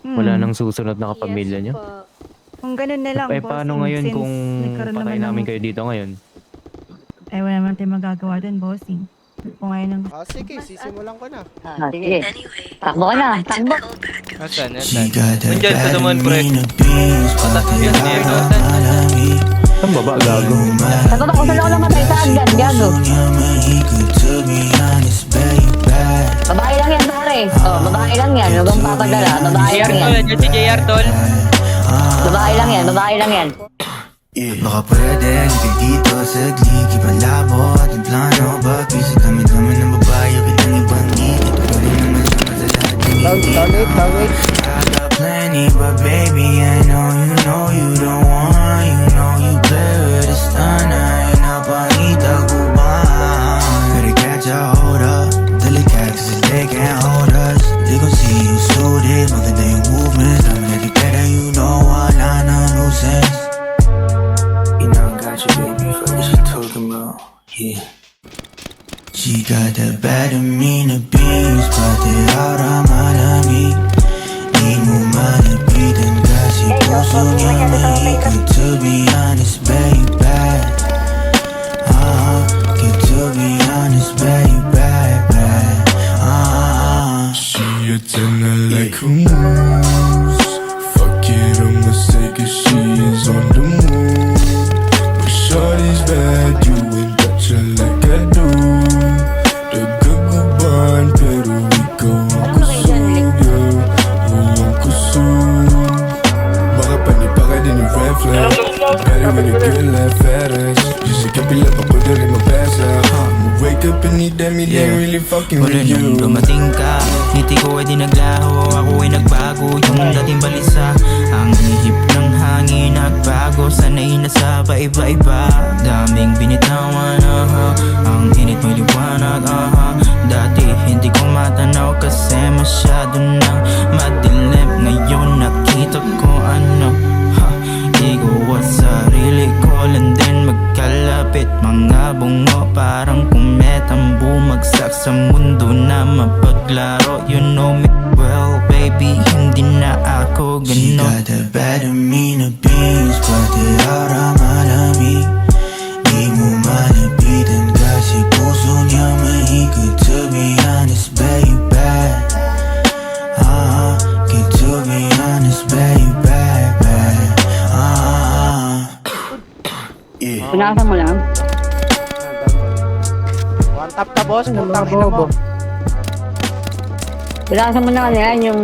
Wala nang susunod na kapamilya Yes niyo? po. Kung ganun na lang, Paano bossing, ngayon since kung nagkaroon patay naman ng... namin kayo dito ngayon? Ay, wala naman tayong magagawa dun, bossing. Kung ngayon ang... Sige, sisimulan ko na. Sige. Takbo ka na. Takbo. Nasaan? She got that Nandyan sa bad Damon Project. mean beans, but they Yan, are yan. malamig. Saan baba, gago? Natotok ko sila ko namatay sa agad. Gago. To be honest, baby. Babae lang yan, pare. Oh, babae lang yan. Huwag kang papadala. Babae lang JR yan. Tol, nandiyan si JR Tol. Babae lang yan. Babae lang yan. Baka pwede, ligay dito sa glig. Ibang labo at yung plano. Bakit kami naman ng babae o kitang ibang ngigit. Pwede naman siya madala. I got plenty, but baby, I know you don't want. You know you play with a stunner. And napangita ko ba? Gotta catch a hold up. Delicate cause they can't hold us. They gon' see you suited. Maganda yung movements. Namin na di pera, you know wala na nuisance. You know I got you, baby. Fuck what you talking about. Yeah. She got that bad demeanor beans, but they out on malamig. Di mo malapitan kasi puso niya mahigit. To be honest, baby. Get to be honest, baby. She a tenor like who moves. Fuck it, I'ma say 'cause she is on the move. But shorty's bad, you ain't got you like I do. The good kuban, pero ikaw ang kusog. Ang kusog. Baka panipaka din yung red flag. Better when you get left at us. Just a kapila pa ko rin mabasa. Wake up and eat that meat, they ain't really fucking with you. Nung dumating ka, ngiti ko ay di naglaho. Ako ay nagbago, yung dating balisa. Ang ihip ng hangin nagbago. Sanay na sa paiba-iba. Daming binitawan, ang init may liwanag, dati hindi ko matanaw kasi masyado nang madilim. Ngayon nakita ko ano, ikaw at sarili ko lang din magkalapit. Mga bungo parang kumetang bumagsak sa mundo na mapaglaro. You know me well, baby, hindi na ako ganon. She got that bad demeanor beans, but they out on malamig. Di mo malapitan kasi puso niya mahigit. To be honest, baby. Get to be honest, baby. Pinakasan mo lang. One tap na boss, putang ina mo. Pinakasan mo na yan yung